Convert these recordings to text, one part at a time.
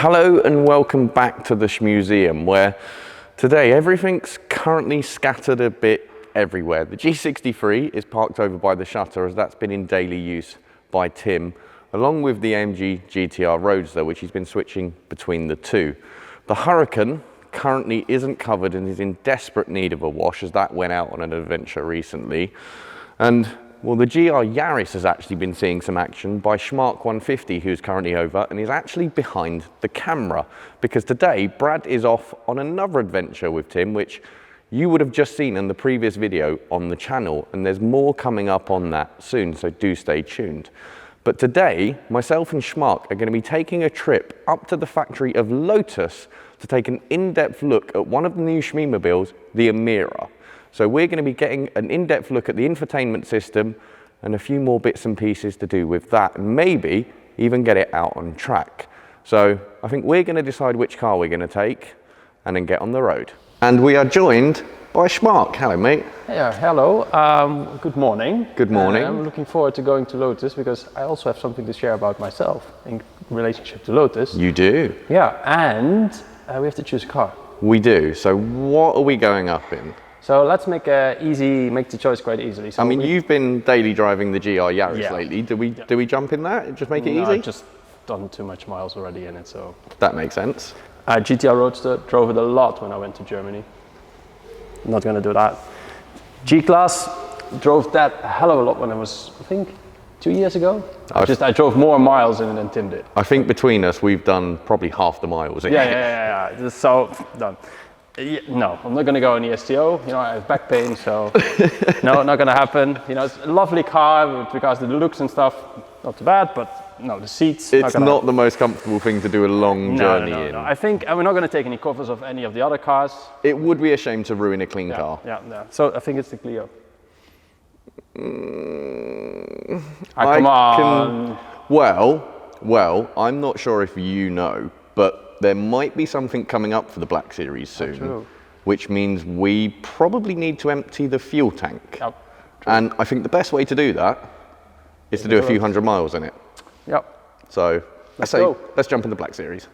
Hello and welcome back to the Schmuseum, where today everything's currently scattered a bit everywhere. The G63 is parked over by the shutter as that's been in daily use by Tim, along with the AMG GTR Roadster, which he's been switching between the two. The Hurricane currently isn't covered and is in desperate need of a wash as that went out on an adventure recently. And well, the GR Yaris has actually been seeing some action by Marc 150, who's currently over and is actually behind the camera, because today Brad is off on another adventure with Tim, which you would have just seen in the previous video on the channel, and there's more coming up on that soon, so do stay tuned. But today, myself and Marc are going to be taking a trip up to the factory of Lotus to take an in-depth look at one of the new Schmemobiles, the Emira. So we're going to be getting an in-depth look at the infotainment system and a few more bits and pieces to do with that, and maybe even get it out on track. So I think we're going to decide which car we're going to take and then get on the road. And we are joined by Marc. Hello, mate. Yeah, hello. Good morning. Good morning. I'm looking forward to going to Lotus because I also have something to share about myself in relationship to Lotus. You do? Yeah, and we have to choose a car. We do. So what are we going up in? So let's make the choice quite easily. So I mean, you've been daily driving the GR Yaris Yeah. lately. Do we jump in that and just make it No, easy? I've just done too much miles already in it, so. That makes sense. GTR Roadster, drove it a lot when I went to Germany. Not gonna do that. G-Class, drove that a hell of a lot when I was, I think, 2 years ago. I drove more miles in it than Tim did. I think between us, we've done probably half the miles. Yeah. So, done. Yeah, no, I'm not going to go on the STO. You know, I have back pain, so no, not going to happen. You know, it's a lovely car with regards to the looks and stuff. Not too bad, but no, the seats. It's not the most comfortable thing to do a long journey in. No. I think we're not going to take any covers of any of the other cars. It would be a shame to ruin a clean car. Yeah. So I think it's the Clio. Come on. Well, I'm not sure if you know, but there might be something coming up for the Black Series soon, which means we probably need to empty the fuel tank. Yep. And I think the best way to do that is to do a few hundred miles in it. Yep. So let's jump in the Black Series.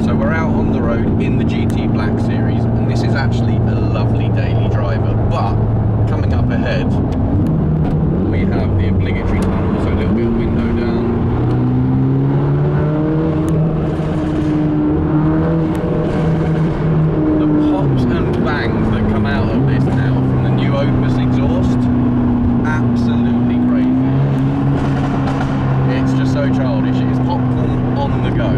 So we're out on the road in the GT Black Series, and this is actually a lovely daily driver, but coming up ahead, we have the obligatory tunnel, so a little bit of window down. The pops and bangs that come out of this now from the new Opus exhaust, absolutely crazy. It's just so childish. It's popcorn on the go.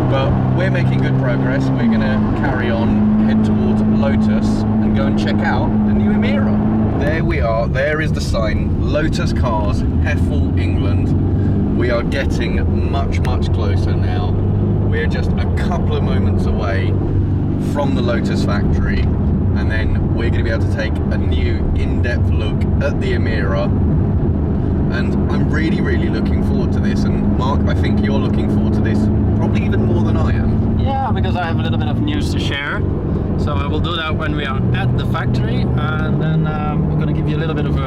But we're making good progress. We're going to carry on, head towards Lotus, and go and check out the new Emira. There we are, there is the sign, Lotus Cars, Hethel, England. We are getting much closer now. We're just a couple of moments away from the Lotus Factory, and then we're going to be able to take a new in-depth look at the Emira. And I'm really looking forward to this, and Marc, I think you're looking forward to this probably even more than I am. Yeah, because I have a little bit of news to share. So I will do that when we are at the factory, and then we're going to give you a little bit of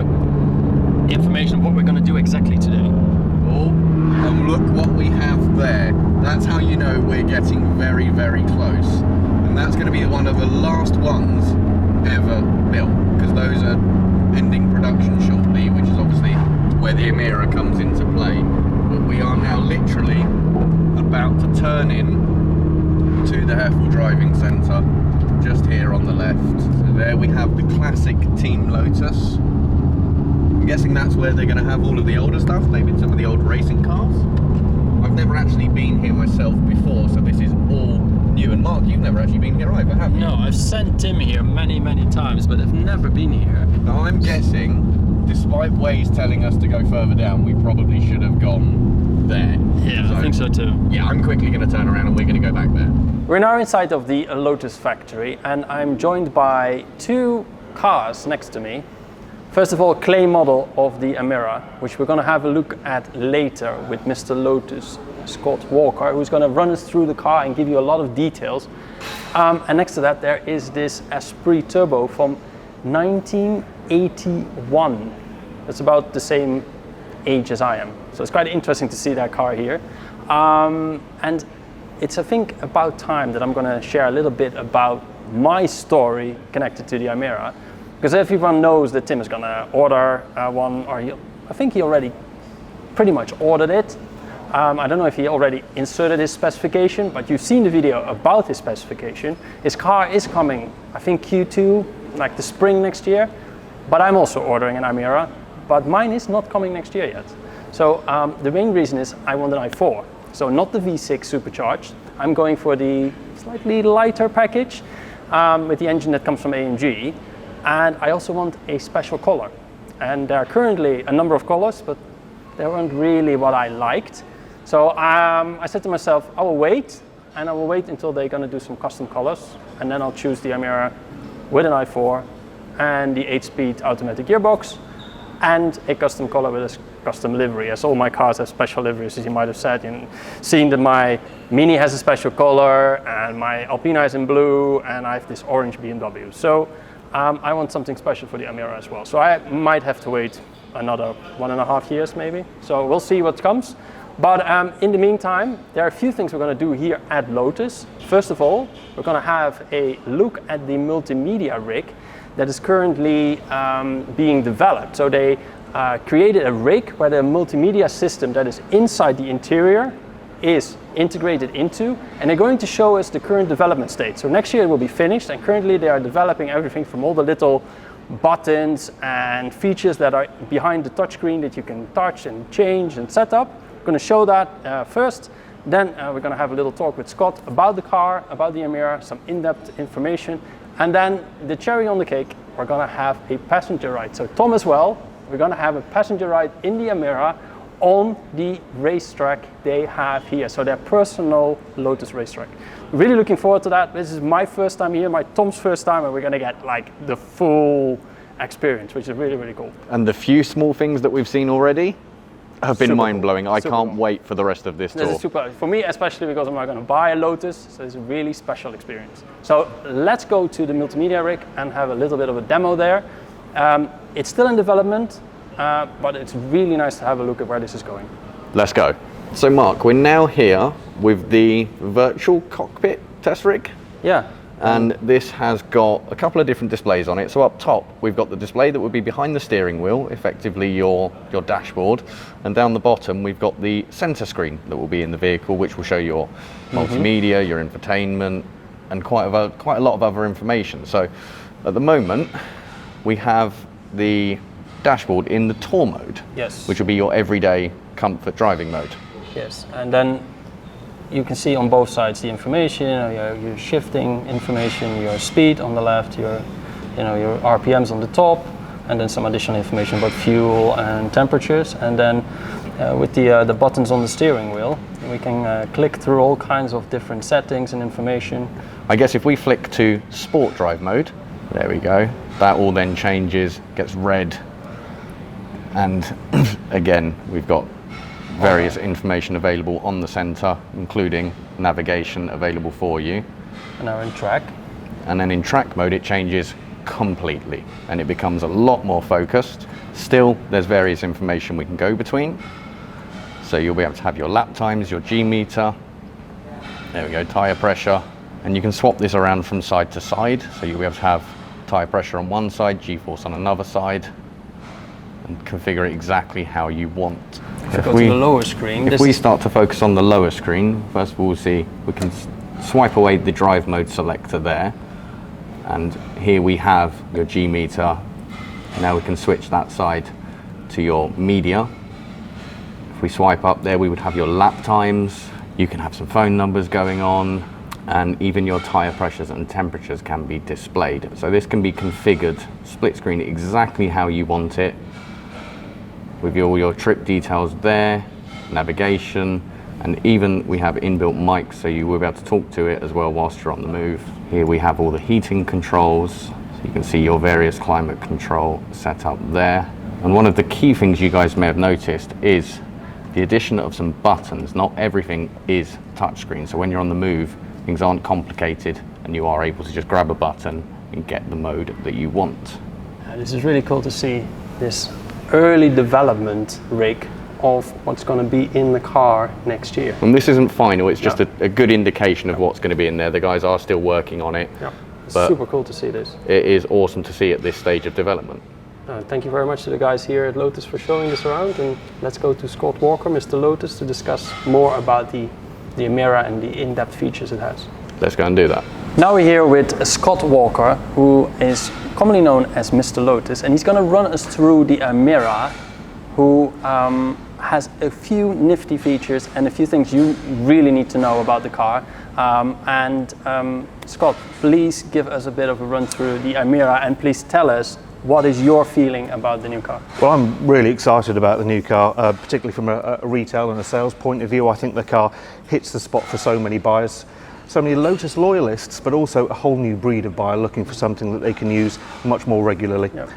information of what we're going to do exactly today. Oh, and look what we have there. That's how you know we're getting very close. And that's going to be one of the last ones ever built, because those are ending production shortly, which is obviously where the Emira comes into play. But we are now literally about to turn in to the Hethel Driving Centre, just here on the left. So there we have the classic Team Lotus. I'm guessing that's where they're going to have all of the older stuff, maybe some of the old racing cars. I've never actually been here myself before, so this is all new. And Marc, you've never actually been here either, have you? No, I've sent Tim here many times, but I've never been here. Now I'm guessing, despite Waze telling us to go further down, we probably should have gone there. Yeah, I think so too. Yeah, I'm quickly going to turn around and we're going to go back there. We're now inside of the Lotus Factory, and I'm joined by two cars next to me. First of all, clay model of the Emira, which we're going to have a look at later with Mr. Lotus, Scott Walker, who's going to run us through the car and give you a lot of details. And next to that, there is this Esprit Turbo from 1981. It's about the same age as I am. So it's quite interesting to see that car here. And it's, I think, about time that I'm going to share a little bit about my story connected to the Emira. Because everyone knows that Tim is going to order one, or I think he already pretty much ordered it. I don't know if he already inserted his specification, but you've seen the video about his specification. His car is coming, I think Q2, like the spring next year. But I'm also ordering an Emira, but mine is not coming next year yet. So the main reason is I want an i4. So not the V6 supercharged. I'm going for the slightly lighter package with the engine that comes from AMG. And I also want a special color. And there are currently a number of colors, but they weren't really what I liked. So I said to myself, I will wait, and I will wait until they're going to do some custom colors. And then I'll choose the Emira with an i4 and the 8-speed automatic gearbox and a custom color with a custom livery, as all my cars have special liveries, as you might have said. Seeing that my Mini has a special color and my Alpina is in blue and I have this orange BMW. So I want something special for the Emira as well. So I might have to wait another 1.5 years maybe. So we'll see what comes. But in the meantime, there are a few things we're going to do here at Lotus. First of all, we're going to have a look at the multimedia rig that is currently being developed. So they created a rig where the multimedia system that is inside the interior is integrated into, and they're going to show us the current development state. So next year it will be finished, and currently they are developing everything from all the little buttons and features that are behind the touchscreen that you can touch and change and set up. We're going to show that first. Then we're going to have a little talk with Scott about the car, about the Emira, some in-depth information. And then the cherry on the cake, we're going to have a passenger ride. So Tom as well, we're going to have a passenger ride in the Emira on the racetrack they have here. So their personal Lotus racetrack. Really looking forward to that. This is my first time here, my Tom's first time, and we're going to get like the full experience, which is really, really cool. And the few small things that we've seen already have been mind-blowing. Cool. I can't wait for the rest of this tour. This is super, for me especially, because I'm not going to buy a Lotus, so it's a really special experience. So let's go to the multimedia rig and have a little bit of a demo there. It's still in development, but it's really nice to have a look at where this is going. Let's go. So Mark, we're now here with the virtual cockpit test rig. Yeah. And this has got a couple of different displays on it. So up top, we've got the display that would be behind the steering wheel, effectively your dashboard. And down the bottom, we've got the center screen that will be in the vehicle, which will show your multimedia, your infotainment, and quite a lot of other information. So at the moment, we have the dashboard in the tour mode, yes, which will be your everyday comfort driving mode. Yes, and then you can see on both sides the information, your shifting information, your speed on the left, your RPMs on the top, and then some additional information about fuel and temperatures. And then with the buttons on the steering wheel, we can click through all kinds of different settings and information. I guess if we flick to sport drive mode, there we go, that all then changes, gets red, and again, we've got various information available on the center, including navigation available for you. And now in track. And then in track mode, it changes completely and it becomes a lot more focused. Still, there's various information we can go between. So you'll be able to have your lap times, your G meter, there we go, tire pressure, and you can swap this around from side to side. So you'll be able to have tire pressure on one side, G-force on another side, and configure it exactly how you want. If we go to the lower screen, if we start to focus on the lower screen, first of all, we'll see we can swipe away the drive mode selector there, and here we have your G meter. Now we can switch that side to your media. If we swipe up there, we would have your lap times. You can have some phone numbers going on, and even your tire pressures and temperatures can be displayed. So this can be configured split screen exactly how you want it, with all your trip details there, navigation, and even we have inbuilt mics, so you will be able to talk to it as well whilst you're on the move. Here we have all the heating controls, so you can see your various climate control set up there. And one of the key things you guys may have noticed is the addition of some buttons. Not everything is touchscreen, so when you're on the move, things aren't complicated and you are able to just grab a button and get the mode that you want. this is really cool to see this early development rig of what's going to be in the car next year. And this isn't final, it's just a good indication of what's going to be in there. The guys are still working on it. Yeah, it's super cool to see this. It is awesome to see at this stage of development. Thank you very much to the guys here at Lotus for showing this around, and let's go to Scott Walker, Mr. Lotus, to discuss more about the Emira and the in-depth features it has. Let's go and do that. Now we're here with Scott Walker, who is commonly known as Mr. Lotus, and he's going to run us through the Emira, who has a few nifty features and a few things you really need to know about the car. Scott, please give us a bit of a run through the Emira, and please tell us what is your feeling about the new car? Well, I'm really excited about the new car, particularly from a retail and a sales point of view. I think the car hits the spot for so many buyers, so many Lotus loyalists, but also a whole new breed of buyer looking for something that they can use much more regularly. Yep.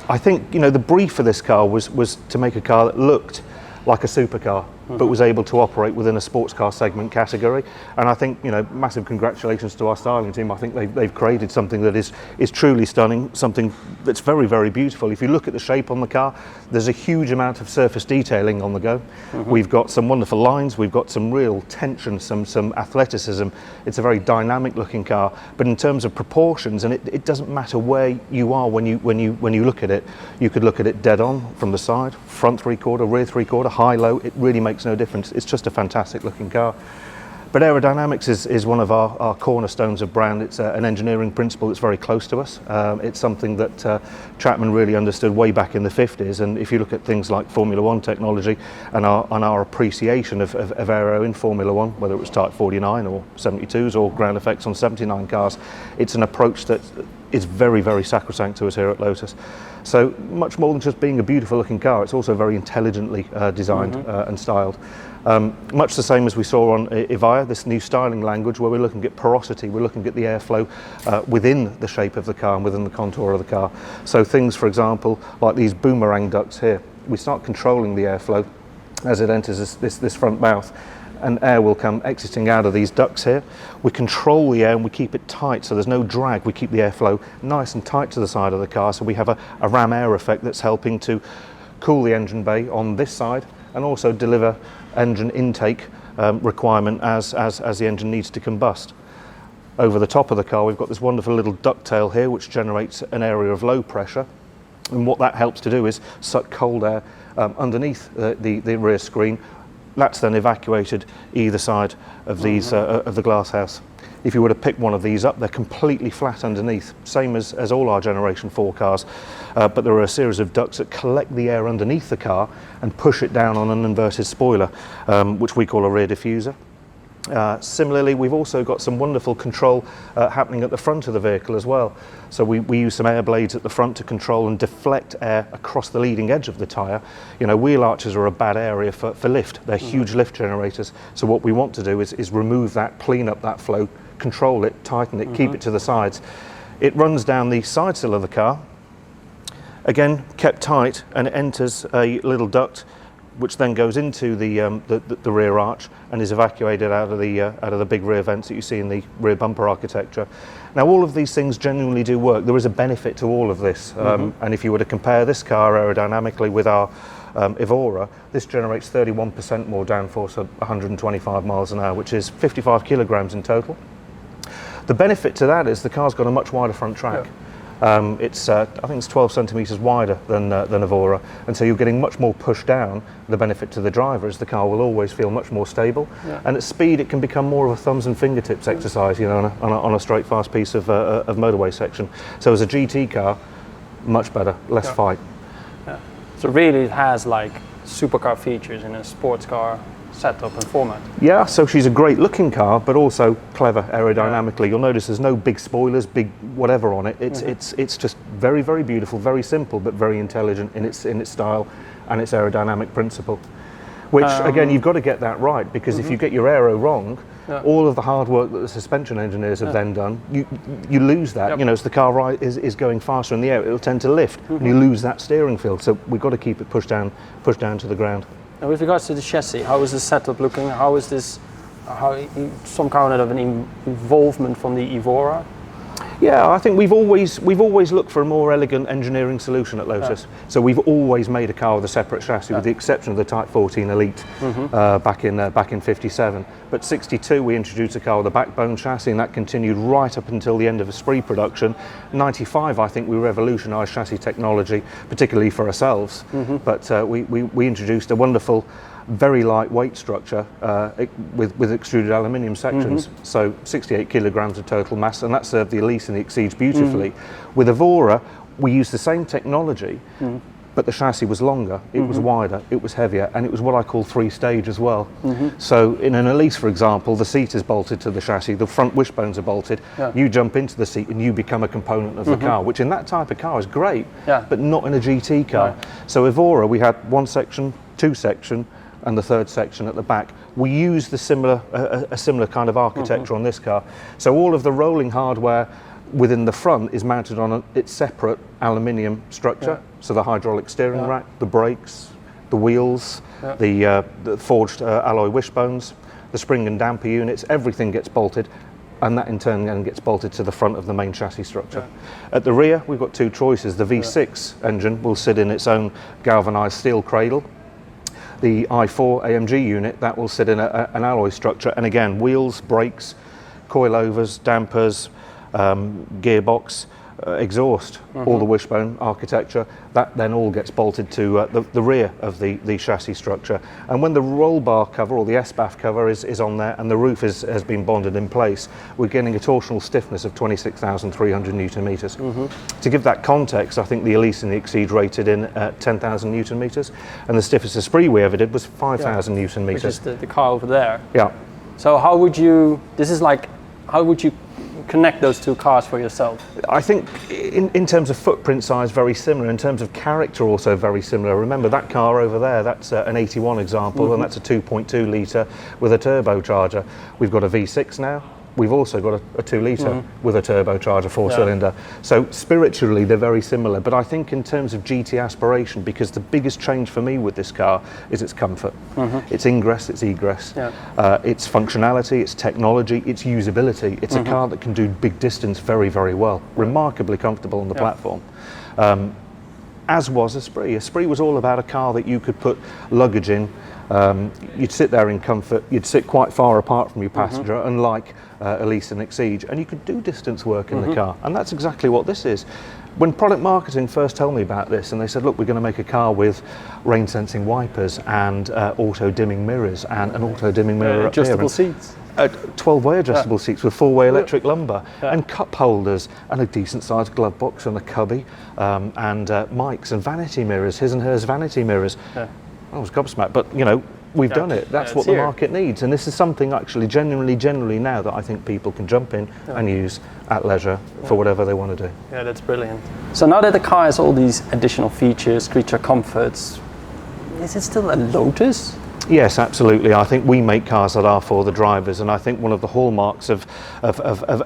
I think, the brief for this car was to make a car that looked like a supercar, but was able to operate within a sports car segment category. And I think, massive congratulations to our styling team. I think they've created something that is truly stunning, something that's very, very beautiful. If you look at the shape on the car, there's a huge amount of surface detailing on the go. We've got some wonderful lines, we've got some real tension, some athleticism. It's a very dynamic looking car, but in terms of proportions, and it doesn't matter where you are when you look at it. You could look at it dead on from the side, front three-quarter, rear three-quarter, high, low. It really makes no difference. It's just a fantastic looking car. But aerodynamics is one of our cornerstones of brand. It's an engineering principle that's very close to us. It's something that Chapman really understood way back in the 50s. And if you look at things like Formula One technology and our appreciation of aero in Formula One, whether it was Type 49 or 72s or ground effects on 79 cars, it's an approach that is very, very sacrosanct to us here at Lotus. So much more than just being a beautiful looking car, it's also very intelligently designed and styled. Much the same as we saw on Evija, this new styling language where we're looking at porosity, we're looking at the airflow within the shape of the car and within the contour of the car. So things, for example, like these boomerang ducts here, we start controlling the airflow as it enters this front mouth, and air will come exiting out of these ducts here. We control the air and we keep it tight, so there's no drag. We keep the airflow nice and tight to the side of the car, so we have a ram air effect that's helping to cool the engine bay on this side and also deliver engine intake requirement as the engine needs to combust. Over the top of the car, we've got this wonderful little ducktail here which generates an area of low pressure, and what that helps to do is suck cold air underneath the rear screen. That's then evacuated either side of these of the glass house. If you were to pick one of these up, they're completely flat underneath, same as all our Generation 4 cars, but there are a series of ducts that collect the air underneath the car and push it down on an inverted spoiler, which we call a rear diffuser. Similarly, we've also got some wonderful control happening at the front of the vehicle as well. So we use some air blades at the front to control and deflect air across the leading edge of the tyre. Wheel arches are a bad area for lift. They're huge lift generators. So what we want to do is remove that, clean up that flow, control it, tighten it, keep it to the sides. It runs down the side sill of the car, again kept tight, and it enters a little duct which then goes into the rear arch and is evacuated out of the big rear vents that you see in the rear bumper architecture. Now, all of these things genuinely do work. There is a benefit to all of this, and if you were to compare this car aerodynamically with our Evora, this generates 31% more downforce at 125 miles an hour, which is 55 kilograms in total. The benefit to that is the car's got a much wider front track. Yeah. I think it's 12 centimetres wider than Evora, and so you're getting much more push down. The benefit to the driver is the car will always feel much more stable, and at speed it can become more of a thumbs and fingertips exercise, on a straight fast piece of motorway section. So as a GT car, much better, less fight. Yeah. So really it has like supercar features in a sports car setup and format. Yeah, so she's a great looking car, but also clever aerodynamically. You'll notice there's no big spoilers, big whatever on it. It's just very, very beautiful, very simple, but very intelligent in its style and its aerodynamic principle. Which again, you've got to get that right, because if you get your aero wrong, all of the hard work that the suspension engineers have then done, you lose that. As the car is going faster in the air, it'll tend to lift, and you lose that steering feel. So we've got to keep it pushed down to the ground. Now, with regards to the chassis, how is the setup looking? How is this? Some kind of an involvement from the Evora? Yeah, I think we've always looked for a more elegant engineering solution at Lotus. So we've always made a car with a separate chassis, with the exception of the Type 14 Elite back in '57. But '62 we introduced a car with a backbone chassis, and that continued right up until the end of Esprit production. '95, I think we revolutionised chassis technology, particularly for ourselves. But we introduced a wonderful, very lightweight structure with extruded aluminium sections, so 68 kilograms of total mass, and that served the Elise and the Exige beautifully. With Evora, we used the same technology, but the chassis was longer, it was wider, it was heavier, and it was what I call three-stage as well. So in an Elise, for example, the seat is bolted to the chassis, the front wishbones are bolted, you jump into the seat and you become a component of the car, which in that type of car is great, but not in a GT car. So Evora, we had one section, two section, and the third section at the back. We used a similar kind of architecture on this car. So all of the rolling hardware within the front is mounted on its separate aluminium structure. So the hydraulic steering rack, the brakes, the wheels, the forged alloy wishbones, the spring and damper units, everything gets bolted, and that in turn then gets bolted to the front of the main chassis structure. At the rear, we've got two choices. The V6 engine will sit in its own galvanized steel cradle. The i4 AMG unit, that will sit in an alloy structure, and again, wheels, brakes, coilovers, dampers, gearbox, exhaust, all the wishbone architecture, that then all gets bolted to the rear of the chassis structure. And when the roll bar cover, or the SBAF cover, is on there and the roof has been bonded in place, we're getting a torsional stiffness of 26,300 Newton meters. To give that context, I think the Elise and the Exige rated in at 10,000 Newton meters, and the stiffest Esprit we ever did was 5,000 Newton meters. Which is the car over there. Yeah. So how would you connect those two cars for yourself? I think in terms of footprint size, very similar. In terms of character, also very similar. Remember that car over there, that's an 81 example, and that's a 2.2 litre with a turbocharger. We've got a V6 now. We've also got a 2 litre with a turbocharger, 4-cylinder. So spiritually, they're very similar. But I think in terms of GT aspiration, because the biggest change for me with this car is its comfort. Its ingress, its egress, its functionality, its technology, its usability. It's a car that can do big distance very, very well. Remarkably comfortable on the platform. As was Esprit. Esprit was all about a car that you could put luggage in. You'd sit there in comfort, you'd sit quite far apart from your passenger, unlike Elise and Exige, and you could do distance work in the car, and that's exactly what this is. When product marketing first told me about this, and they said, look, we're going to make a car with rain sensing wipers and auto dimming mirrors and an auto dimming mirror adjustable seats. 12-way adjustable seats with 4-way electric lumbar and cup holders and a decent sized glove box and a cubby and mics and vanity mirrors, his and hers vanity mirrors. I was gobsmacked, but you know, we've done it. That's what the market needs, and this is something actually generally now that I think people can jump in and use at leisure for whatever they want to do. Yeah, that's brilliant. So now that the car has all these additional features, creature comforts, is it still a Lotus? Yes, absolutely. I think we make cars that are for the drivers, and I think one of the hallmarks of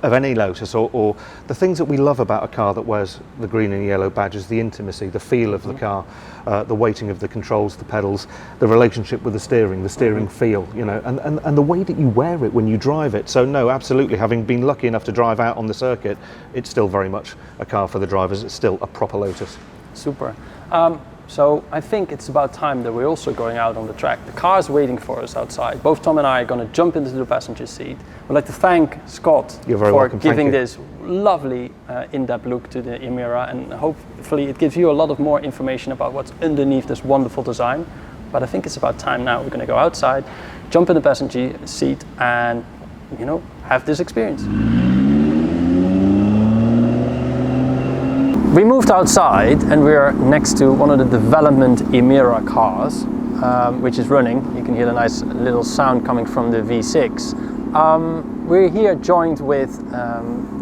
any Lotus, or the things that we love about a car that wears the green and yellow badge, is the intimacy, the feel of the car, the weighting of the controls, the pedals, the relationship with the steering feel, you know, and the way that you wear it when you drive it. So no, absolutely, having been lucky enough to drive out on the circuit, it's still very much a car for the drivers. It's still a proper Lotus. Super. So I think it's about time that we're also going out on the track. The car is waiting for us outside. Both Tom and I are going to jump into the passenger seat. I'd like to thank Scott for giving this lovely in-depth look to the Emira, and hopefully it gives you a lot of more information about what's underneath this wonderful design. But I think it's about time now. We're going to go outside, jump in the passenger seat, and you know, have this experience. We moved outside and we're next to one of the development Emira cars, which is running. You can hear the nice little sound coming from the V6. We're here joined with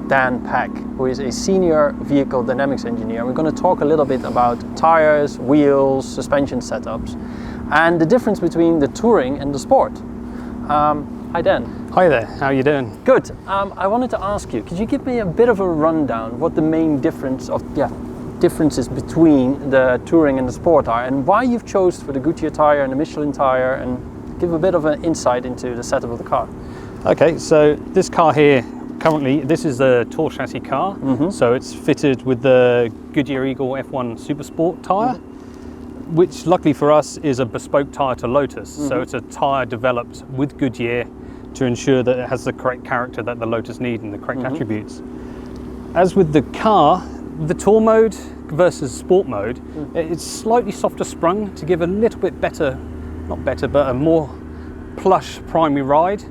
Dan Pack, who is a senior vehicle dynamics engineer. We're going to talk a little bit about tires, wheels, suspension setups, and the difference between the touring and the sport. Hi Dan. Hi there, how are you doing? Good. I wanted to ask you, could you give me a bit of a rundown what the main differences between the touring and the sport are, and why you've chosen for the Goodyear tire and the Michelin tire, and give a bit of an insight into the setup of the car? Okay, so this car here currently this is a tour chassis car, so it's fitted with the Goodyear Eagle F1 Super Sport tyre, which luckily for us is a bespoke tyre to Lotus. So it's a tyre developed with Goodyear to ensure that it has the correct character that the Lotus need and the correct attributes. As with the car, the tour mode versus sport mode, it's slightly softer sprung to give a little bit better, not better, but a more plush primary ride,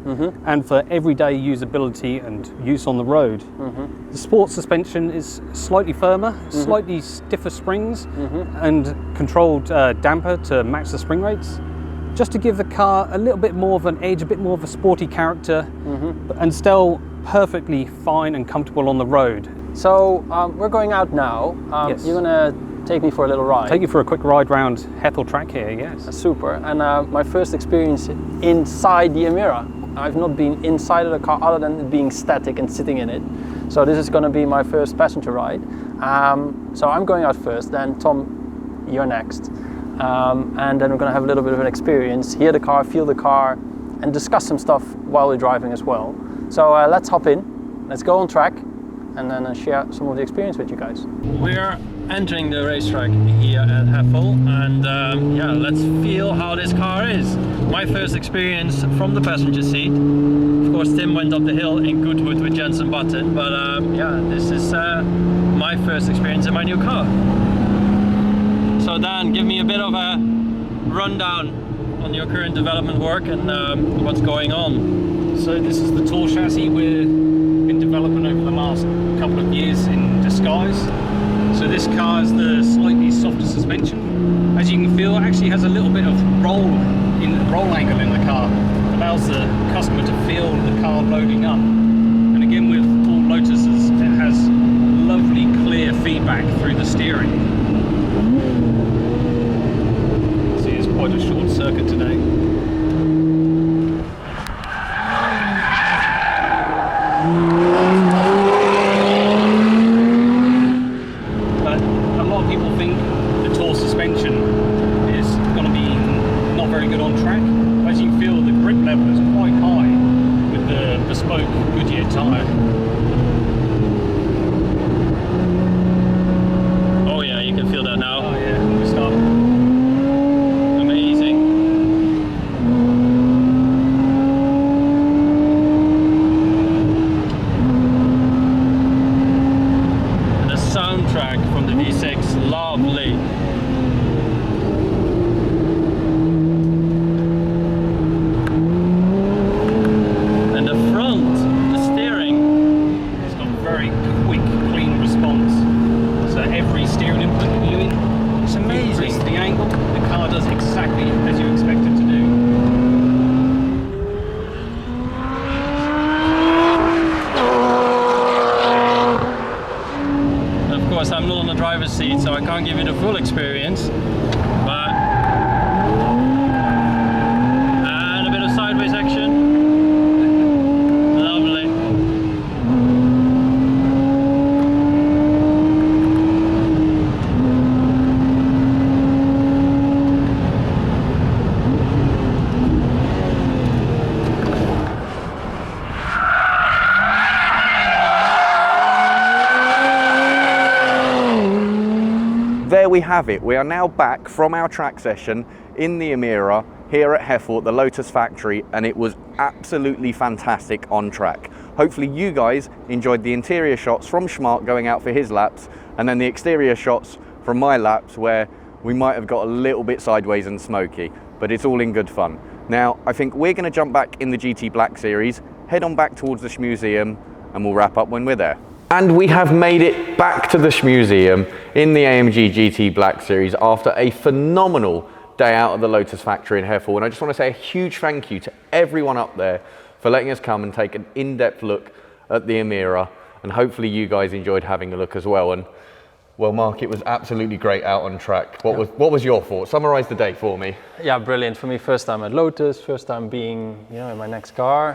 and for everyday usability and use on the road. The sport suspension is slightly firmer, slightly stiffer springs, and controlled damper to match the spring rates, just to give the car a little bit more of an edge, a bit more of a sporty character, and still perfectly fine and comfortable on the road. So we're going out now. Yes. You're gonna take me for a little ride. Take you for a quick ride round Hethel track here, yes. Super. And my first experience inside the Emira. I've not been inside of the car other than being static and sitting in it. So this is going to be my first passenger ride. So I'm going out first, then Tom, you're next. And then we're going to have a little bit of an experience, hear the car, feel the car, and discuss some stuff while we're driving as well. So let's hop in, let's go on track, and then share some of the experience with you guys. We're entering the racetrack here at Hethel, and yeah, let's feel how this car is. My first experience from the passenger seat. Of course, Tim went up the hill in Goodwood with Jensen Button, but yeah, this is my first experience in my new car. So Dan, give me a bit of a rundown on your current development work and what's going on. So this is the tour chassis we've been developing over the last couple of years in disguise. So this car has the slightly softer suspension. As you can feel, it actually has a little bit of roll angle in the car. It allows the customer to feel the car loading up. And again, with all Lotuses, it has lovely clear feedback through the steering. See, it's quite a short circuit today. So I can't give you the full experience, but and a bit of sideways action. Lovely. There we have it. We are now back from our track session in the Emira here at Hethel at the Lotus Factory, and it was absolutely fantastic on track. Hopefully you guys enjoyed the interior shots from Marc going out for his laps, and then the exterior shots from my laps where we might have got a little bit sideways and smoky, but it's all in good fun. Now I think we're going to jump back in the GT Black series, head on back towards the Museum, and we'll wrap up when we're there. And we have made it back to the Museum in the AMG GT Black Series after a phenomenal day out at the Lotus Factory in Hethel. And I just want to say a huge thank you to everyone up there for letting us come and take an in-depth look at the Emira. And hopefully you guys enjoyed having a look as well. And well, Marc, it was absolutely great out on track. What was your thought? Summarize the day for me. Yeah, brilliant. For me, first time at Lotus, first time being in my next car,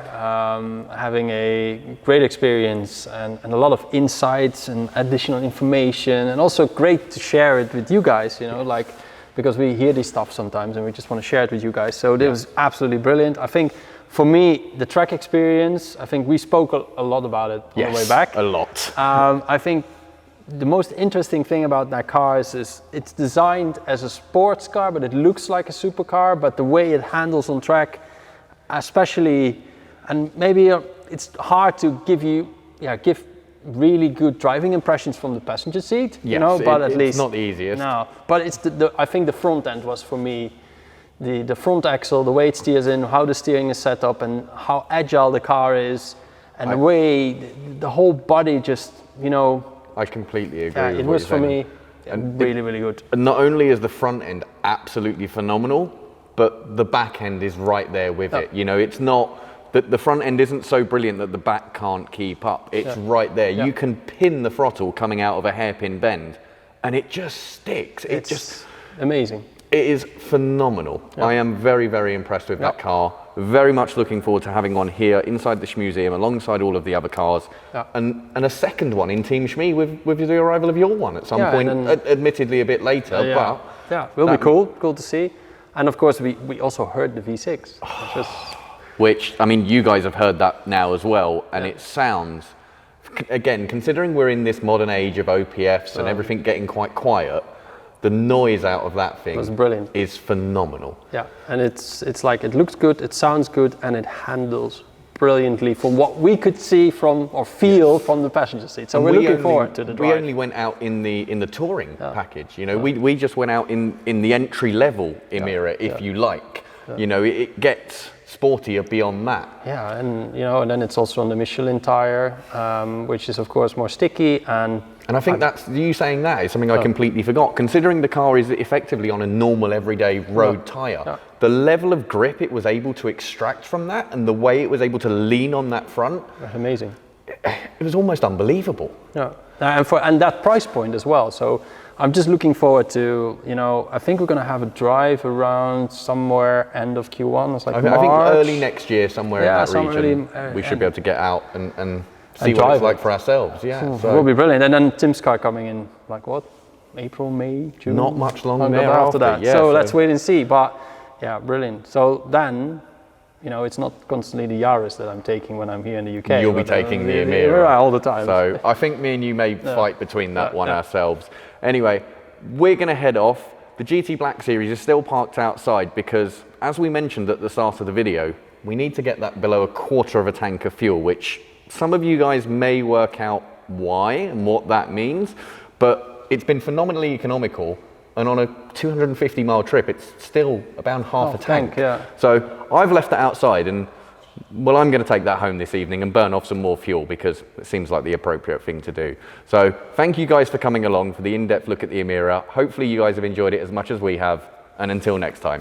having a great experience and a lot of insights and additional information, and also great to share it with you guys, because we hear this stuff sometimes and we just want to share it with you guys. So it was absolutely brilliant. I think for me, the track experience, I think we spoke a lot about it on the way back. A lot. I think the most interesting thing about that car is it's designed as a sports car, but it looks like a supercar, but the way it handles on track, especially, and maybe it's hard to give really good driving impressions from the passenger seat, Yes, you know, but at it's least not the easiest. No, but it's I think the front end was for me, the front axle, the way it steers in, how the steering is set up, and how agile the car is, and the way the whole body just, you know. I completely agree. Yeah, with it what was you're for saying. me And really, really good. And not only is the front end absolutely phenomenal, but the back end is right there with it. You know, it's not that the front end isn't so brilliant that the back can't keep up. It's right there. You can pin the throttle coming out of a hairpin bend, and it just sticks. It's just amazing. It is phenomenal. I am very, very impressed with that car. Very much looking forward to having one here inside the Schmuseum alongside all of the other cars. And a second one in Team Schmee with the arrival of your one at some point, admittedly a bit later. But yeah, will be cool to see. And of course, we also heard the V6. Which, I mean, you guys have heard that now as well, and it sounds, again, considering we're in this modern age of OPFs and everything getting quite quiet, the noise out of that thing is phenomenal. Yeah, and it's like, it looks good, it sounds good, and it handles brilliantly from what we could see from or feel from the passenger seat. So we're looking forward to the drive. We only went out in the touring package. You know, we just went out in the entry level Emira, if you like. You know, it gets sportier beyond that. Yeah, and you know, and then it's also on the Michelin tire, which is of course more sticky, and I think that's, you saying that is something I completely forgot. Considering the car is effectively on a normal everyday road tire, the level of grip it was able to extract from that, and the way it was able to lean on that front, amazing. It was almost unbelievable. Yeah, and that price point as well. So I'm just looking forward to, you know, I think we're going to have a drive around somewhere end of Q1. It's like I think early next year, somewhere in that region, we should be able to get out and see what it's like for ourselves. Yeah, so it will be brilliant. And then Tim's car coming in, like what? April, May, June? Not much longer after that. Yeah, so let's wait and see. But yeah, brilliant. So then, you know, it's not constantly the Yaris that I'm taking when I'm here in the UK. You'll be taking the Emira all the time. So I think me and you may fight between that one ourselves. Anyway, we're going to head off. The GT Black Series is still parked outside because, as we mentioned at the start of the video, we need to get that below a quarter of a tank of fuel, which some of you guys may work out why and what that means, but it's been phenomenally economical. And on a 250-mile trip, it's still about half a tank. So I've left it outside, and well, I'm going to take that home this evening and burn off some more fuel because it seems like the appropriate thing to do. So thank you guys for coming along for the in-depth look at the Emira. Hopefully you guys have enjoyed it as much as we have, and until next time.